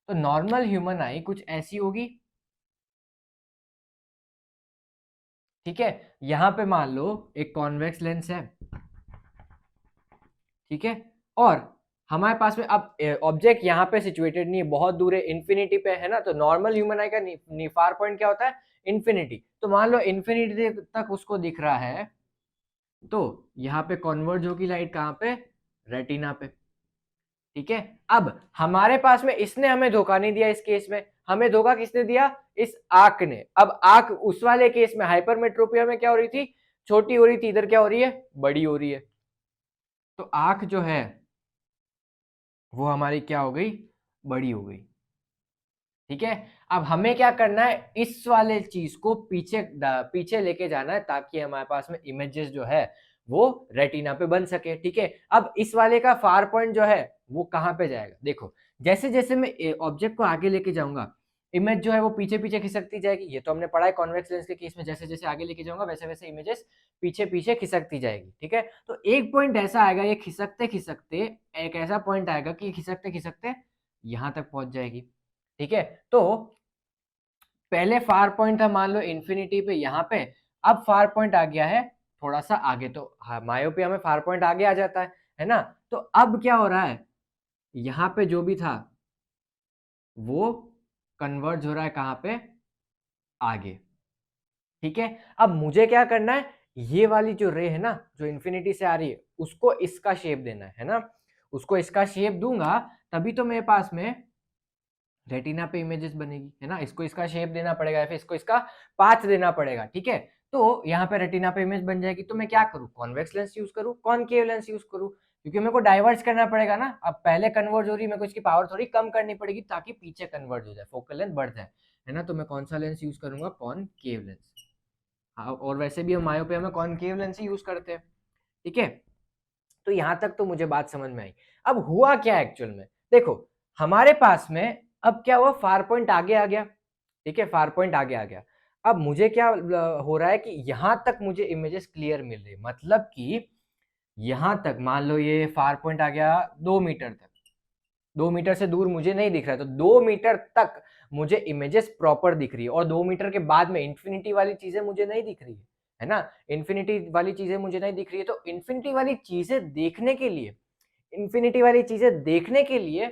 तो नॉर्मल ह्यूमन आई कुछ ऐसी होगी, ठीक है। यहां पे मान लो एक कॉन्वेक्स लेंस है, ठीक है। और हमारे पास में अब ऑब्जेक्ट यहाँ पे सिचुएटेड नहीं है, बहुत दूर है, इन्फिनिटी पे है ना। तो नॉर्मल ह्यूमन आई का निफार पॉइंट क्या होता है इन्फिनिटी। तो मान लो इन्फिनिटी तक उसको दिख रहा है, तो यहाँ पे कॉन्वर्ज होगी लाइट कहाँ पे, रेटिना पे, ठीक है। अब हमारे पास में इसने हमें धोखा नहीं दिया, इस केस में हमें धोखा किसने दिया, इस आंख ने। अब आंख उस वाले केस में हाइपरमेट्रोपिया में क्या हो रही थी, छोटी हो रही थी, इधर क्या हो रही है, बड़ी हो रही है। तो आंख जो है वो हमारी क्या हो गई, बड़ी हो गई, ठीक है। अब हमें क्या करना है, इस वाले चीज को पीछे पीछे लेके जाना है, ताकि हमारे पास में इमेजेस जो है वो रेटिना पे बन सके, ठीक है। अब इस वाले का फार पॉइंट जो है वो कहाँ पे जाएगा, देखो जैसे जैसे मैं ऑब्जेक्ट को आगे लेके जाऊंगा, इमेज जो है वो पीछे पीछे खिसकती जाएगी। ये तो हमने पढ़ा है कॉन्वेक्स लेंस के केस में, जैसे जैसे आगे लेके जाऊंगा वैसे वैसे इमेजेस पीछे पीछे खिसकती जाएगी, ठीक है। तो एक पॉइंट ऐसा आएगा, ये खिसकते खिसकते एक ऐसा पॉइंट आएगा कि खिसकते खिसकते यहां तक पहुंच जाएगी। ठीक है, तो पहले फार पॉइंट था मान लो इन्फिनिटी पे, यहाँ पे अब फार पॉइंट आ गया है थोड़ा सा आगे, तो मायोपिया में फार पॉइंट आगे आ जाता है ना। तो अब क्या हो रहा है, यहाँ पे जो भी था वो कन्वर्ज हो रहा है कहाँ पे, आगे। ठीक है, अब मुझे क्या करना है, ये वाली जो रे है ना जो इन्फिनिटी से आ रही है उसको इसका शेप देना है ना, उसको इसका शेप दूंगा तभी तो मेरे पास में रेटिना पे इमेजेस बनेगी, है ना। इसको इसका शेप देना पड़ेगा या फिर इसको इसका पाथ देना पड़ेगा। ठीक है, तो यहाँ पे रेटिना पे इमेज बन जाएगी, तो मैं क्या करूँ, कॉन्वेक्स लेंस यूज करूँ, कॉनकेव लेंस यूज करूँ, क्योंकि मेरे को डाइवर्ज करना पड़ेगा ना। अब पहले कन्वर्ज हो रही है, मेरे को इसकी पावर थोड़ी कम करनी पड़ेगी ताकि पीछे कन्वर्ज हो जाए, फोकल लेंथ बढ़ जाए, है ना। तो मैं कौन सा लेंस यूज करूंगा, कॉनकेव लेंस। हाँ, और वैसे भी हम मायोपिया में कॉनकेव लेंस ही यूज करते हैं। ठीक है, तो यहां तक तो मुझे बात समझ में आई। अब हुआ क्या एक्चुअल में, देखो हमारे पास में अब क्या हुआ, फार पॉइंट आगे आ गया। ठीक है, फार पॉइंट आगे आ गया। अब मुझे क्या हो रहा है कि यहां तक मुझे इमेजेस क्लियर मिल रही, मतलब कि यहां तक मान लो ये फार पॉइंट आ गया 2 मीटर तक, 2 मीटर से दूर मुझे नहीं दिख रहा है, तो 2 मीटर तक मुझे इमेजेस प्रॉपर दिख रही है, और 2 मीटर के बाद में इंफिनिटी वाली चीजें मुझे नहीं दिख रही है ना। इन्फिनिटी वाली चीजें मुझे नहीं दिख रही है, तो इन्फिनिटी वाली चीजें देखने के लिए, इन्फिनिटी वाली चीजें देखने के लिए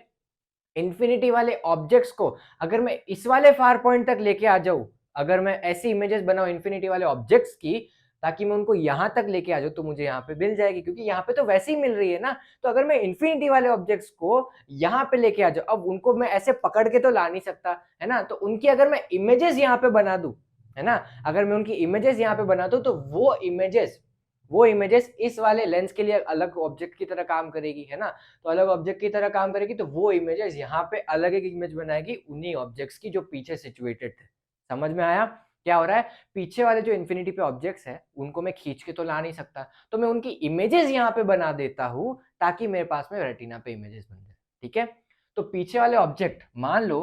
इन्फिनिटी वाले ऑब्जेक्ट्स को अगर मैं इस वाले फार पॉइंट तक लेके आ जाऊं, अगर मैं ऐसी इमेजेस बनाऊं इन्फिनिटी वाले ऑब्जेक्ट्स की, ताकि मैं उनको यहां तक लेके आ जाऊं, तो मुझे यहाँ पे मिल जाएगी, क्योंकि यहाँ पे तो वैसे ही मिल रही है ना। तो अगर मैं इन्फिनिटी वाले ऑब्जेक्ट्स को यहाँ पे लेके आ जाऊं, अब उनको मैं ऐसे पकड़ के तो ला नहीं सकता, है ना। तो उनकी अगर मैं इमेजेस यहाँ पे बना दूं, है ना, अगर मैं उनकी इमेजेस यहाँ पे बना दूं, तो वो इमेजेस इस वाले लेंस के लिए अलग ऑब्जेक्ट की तरह काम करेगी, है ना। तो अलग ऑब्जेक्ट की तरह काम करेगी, तो वो इमेजेस यहाँ पे अलग एक इमेज बनाएगी उन्हीं ऑब्जेक्ट्स की जो पीछे सिचुएटेड थे। समझ में आया क्या हो रहा है, पीछे वाले जो इन्फिनिटी पे ऑब्जेक्ट्स हैं उनको मैं खींच के तो ला नहीं सकता, तो मैं उनकी इमेजेस यहाँ पे बना देता हूँ ताकि मेरे पास में रेटिना पे इमेजेस बन जाए। ठीक है, तो पीछे वाले ऑब्जेक्ट मान लो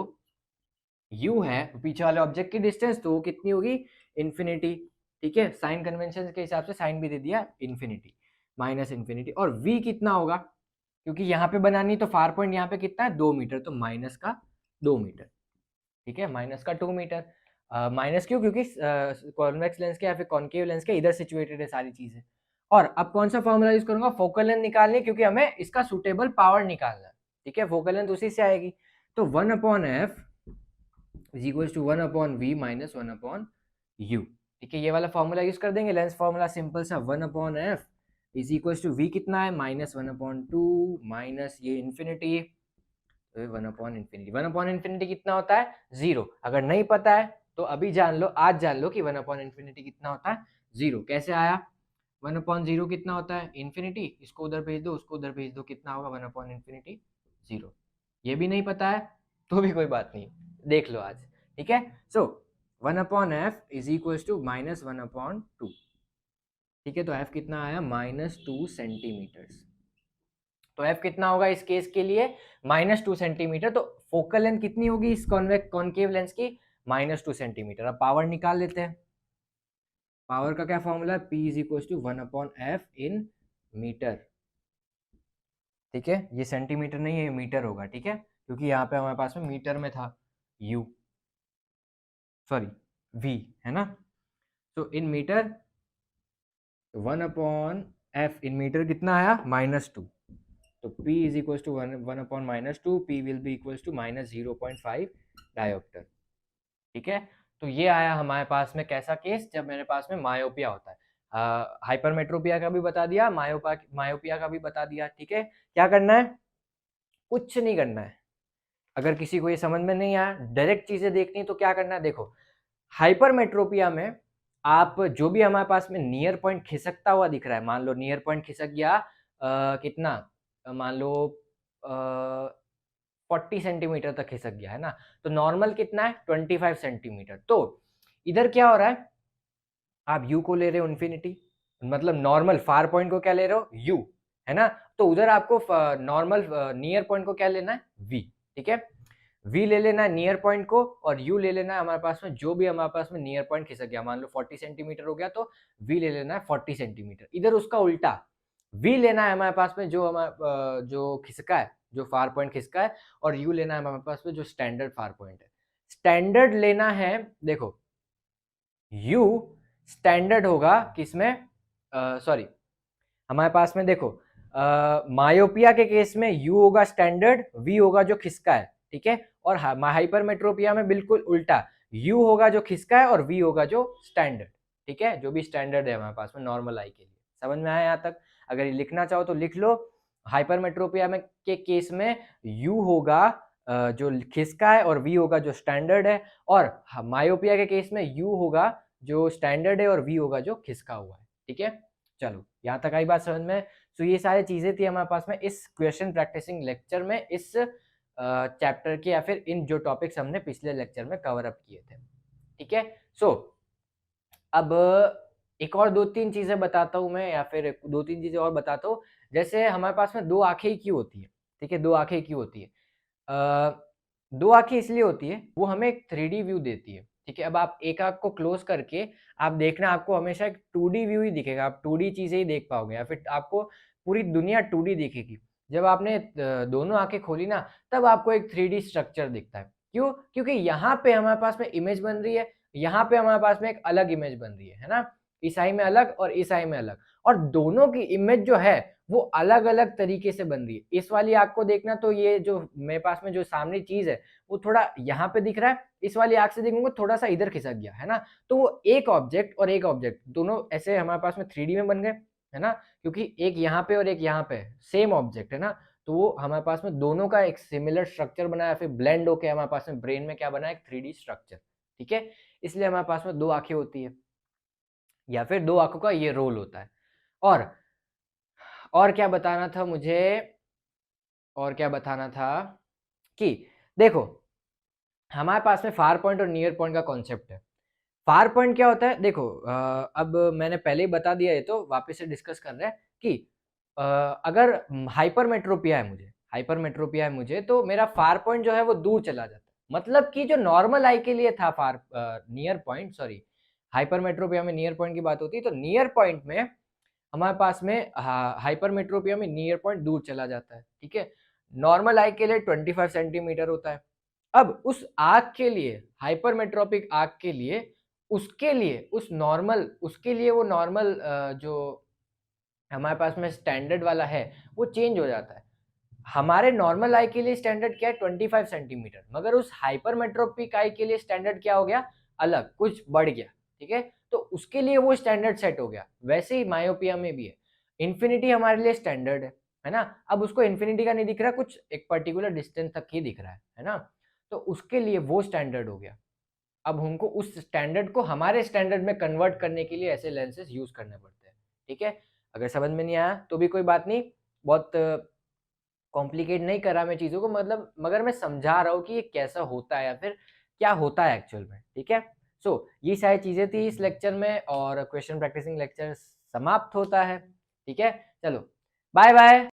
u है, पीछे वाले ऑब्जेक्ट की डिस्टेंस तो कितनी होगी, इन्फिनिटी। ठीक है, साइन कन्वेंशन के हिसाब से साइन भी दे दिया, इन्फिनिटी माइनस इन्फिनिटी, और v कितना होगा, क्योंकि यहाँ पे बनानी तो फार पॉइंट यहाँ पे कितना है 2 मीटर, तो माइनस का 2 मीटर। ठीक है, माइनस का 2 मीटर। माइनस क्यों, क्योंकि कॉन्वेक्स लेंस के या फिर कॉनकेव लेंस के इधर सिचुएटेड है सारी चीजें। और अब कौन सा फॉर्मूला यूज करूंगा, फोकल लेंथ निकालने, क्योंकि हमें इसका सुटेबल पावर निकालना है। ठीक है, फोकल लेंथ उसी से आएगी, तो 1/f is equal to 1/v minus 1/u। ठीक है, ये वाला फॉर्मूला यूज कर देंगे, लेंस फॉर्मूला सिंपल सा, 1/f is equal to v कितना है, -1/2 माइनस ये इन्फिनिटी, तो 1/इन्फिनिटी, 1/इन्फिनिटी कितना होता है 0। अगर नहीं पता है तो अभी जान लो, आज जान लो कि 1/इन्फिनिटी कितना होता है 0। कैसे आया, 1/0 कितना होता है इन्फिनिटी, इसको उधर भेज दो उसको उधर भेज दो, कितना होगा 1/इन्फिनिटी 0। ये भी नहीं पता है तो भी कोई बात नहीं, देख लो आज। ठीक है, सो 1/f इज इक्वल टू -1/2। ठीक है, तो f कितना आया -2 सेंटीमीटर्स। तो f कितना होगा इस केस के लिए, -2 सेंटीमीटर। तो फोकल लेंथ कितनी होगी इस कॉनकेव लेंस की, -2 सेंटीमीटर। अब पावर निकाल लेते हैं, पावर का क्या फॉर्मूला है, p is equal to 1/f in metre. ठीक है, ये सेंटीमीटर नहीं है, मीटर होगा। ठीक है, क्योंकि यहाँ पे हमारे पास में मीटर में था u, सॉरी v, है ना। तो in metre 1/f in metre कितना आया, -2। तो p is equal to 1/-2, p will be equal to -0.5 dioptre. ठीक है, तो ये आया हमारे पास में कैसा केस, जब मेरे पास में मायोपिया होता है। हाइपरमेट्रोपिया का भी बता दिया, मायोपिया का भी बता दिया। ठीक है, क्या करना है, कुछ नहीं करना है। अगर किसी को ये समझ में नहीं आया, डायरेक्ट चीजें देखनी, तो क्या करना है, देखो हाइपरमेट्रोपिया में आप जो भी हमारे पास में नियर पॉइंट खिसकता हुआ दिख रहा है, मान लो नियर पॉइंट खिसक गया कितना, मान लो 40 सेंटीमीटर तक खिसक गया, है ना। तो नॉर्मल कितना है 25 सेंटीमीटर। तो इधर क्या हो रहा है, आप u को ले रहे हो इन्फिनिटी, मतलब नॉर्मल फार पॉइंट को क्या ले रहे हो u, है ना। तो उधर आपको नॉर्मल नियर पॉइंट को क्या लेना है v। ठीक है, v ले लेना है नियर पॉइंट को, और u ले लेना है हमारे पास में जो भी हमारे पास में नियर पॉइंट खिसक गया, मान लो 40 सेंटीमीटर हो गया, तो v ले लेना है 40 सेंटीमीटर। इधर उसका उल्टा v लेना है हमारे पास में जो हमारा जो खिसका है, जो फार पॉइंट खिसका है, और यू लेना है हमारे पास में जो स्टैंडर्ड फार पॉइंट है। स्टैंडर्ड लेना है, देखो यू स्टैंडर्ड होगा किसमें, सॉरी हमारे पास में देखो मायोपिया के केस में यू होगा स्टैंडर्ड, वी होगा जो खिसका है, ठीक है। और हाइपरमेट्रोपिया में बिल्कुल उल्टा, यू होगा जो खिसका है और वी होगा जो स्टैंडर्ड, ठीक है, जो भी स्टैंडर्ड है हमारे पास में नॉर्मल आई के लिए। समझ में आया यहाँ तक? अगर ये लिखना चाहो तो लिख लो, हाइपरमेट्रोपिया में के केस में यू होगा जो खिसका है और वी होगा जो स्टैंडर्ड है, और मायोपिया के केस में यू होगा जो स्टैंडर्ड है और वी होगा जो खिसका हुआ है, ठीक है। चलो यहाँ तक आई बात समझ में। तो ये सारी चीजें थी हमारे पास में इस क्वेश्चन प्रैक्टिसिंग लेक्चर में, इस चैप्टर के या फिर इन जो टॉपिक्स हमने पिछले लेक्चर में कवर अप किए थे, ठीक है। सो अब एक और दो तीन चीजें बताता हूँ मैं, या फिर दो तीन चीजें और बताता हूँ। जैसे हमारे पास में दो आंखें क्यों होती है, ठीक है, दो आंखें क्यों होती है? दो आंखें इसलिए होती है, वो हमें एक 3D व्यू देती है, ठीक है। अब आप एक आंख को क्लोज करके आप देखना, आपको हमेशा एक 2D व्यू ही दिखेगा, आप 2D चीजें ही देख पाओगे, या फिर आपको पूरी दुनिया 2D दिखेगी। जब आपने दोनों आंखें खोली ना, तब आपको एक 3D स्ट्रक्चर दिखता है। क्यों? क्योंकि यहाँ पे हमारे पास में इमेज बन रही है, यहाँ पे हमारे पास में एक अलग इमेज बन रही है ना, इस आई में अलग और इस आई में अलग, और दोनों की इमेज जो है वो अलग अलग तरीके से बन रही है। इस वाली आंख को देखना तो ये जो मेरे पास में जो सामने चीज है वो थोड़ा यहाँ पे दिख रहा है, इस वाली आंख से देखूंगा थोड़ा सा इधर खिसक गया, है ना। तो वो एक ऑब्जेक्ट और एक ऑब्जेक्ट दोनों ऐसे हमारे पास में 3D में बन गए, है ना, क्योंकि एक यहाँ पे और एक यहाँ पे सेम ऑब्जेक्ट है ना, तो वो हमारे पास में दोनों का एक सिमिलर स्ट्रक्चर बनाया, फिर ब्लेंड होके हमारे पास में ब्रेन में क्या बना, एक 3D स्ट्रक्चर, ठीक है। इसलिए हमारे पास में दो आंखें होती है, या फिर दो आंखों का ये रोल होता है। और क्या बताना था मुझे, और क्या बताना था कि देखो हमारे पास में फार पॉइंट और नियर पॉइंट का कॉन्सेप्ट है। फार पॉइंट क्या होता है, देखो अब मैंने पहले ही बता दिया, ये तो वापस से डिस्कस कर रहे हैं कि अगर हाइपरमेट्रोपिया है मुझे, हाइपरमेट्रोपिया है मुझे, तो मेरा फार पॉइंट जो है वो दूर चला जाता है। मतलब कि जो नॉर्मल आई के लिए था फार नियर पॉइंट, सॉरी हाइपरमेट्रोपिया में नियर पॉइंट की बात होती है, तो नियर पॉइंट में हमारे पास में हाइपरमेट्रोपिया में नियर पॉइंट दूर चला जाता है, ठीक है। नॉर्मल आई के लिए 25 सेंटीमीटर होता है। अब उस आग के लिए, हाइपरमेट्रोपिक आग के लिए, उसके लिए उस नॉर्मल, उसके लिए वो नॉर्मल जो हमारे पास में स्टैंडर्ड वाला है वो चेंज हो जाता है। हमारे नॉर्मल आई के लिए स्टैंडर्ड क्या है, 25 सेंटीमीटर, मगर उस हाइपरमेट्रोपिक आई के लिए स्टैंडर्ड क्या हो गया, अलग कुछ बढ़ गया, ठीक है। तो उसके लिए वो स्टैंडर्ड सेट हो गया। वैसे ही मायोपिया में भी है, इन्फिनिटी हमारे लिए स्टैंडर्ड है ना। अब उसको इन्फिनिटी का नहीं दिख रहा, कुछ एक पर्टिकुलर डिस्टेंस तक ही दिख रहा है ना, तो उसके लिए वो स्टैंडर्ड हो गया। अब हमको उस स्टैंडर्ड को हमारे स्टैंडर्ड में कन्वर्ट करने के लिए ऐसे लेंसेज यूज करने पड़ते हैं, ठीक है। अगर समझ में नहीं आया तो भी कोई बात नहीं, बहुत कॉम्प्लिकेट नहीं करा मैं चीज़ों को, मतलब मगर मैं समझा रहा हूँ कि ये कैसा होता है या फिर क्या होता है एक्चुअल में, ठीक है। सो ये सारी चीज़ें थी इस लेक्चर में, और क्वेश्चन प्रैक्टिसिंग लेक्चर समाप्त होता है, ठीक है। चलो बाय बाय।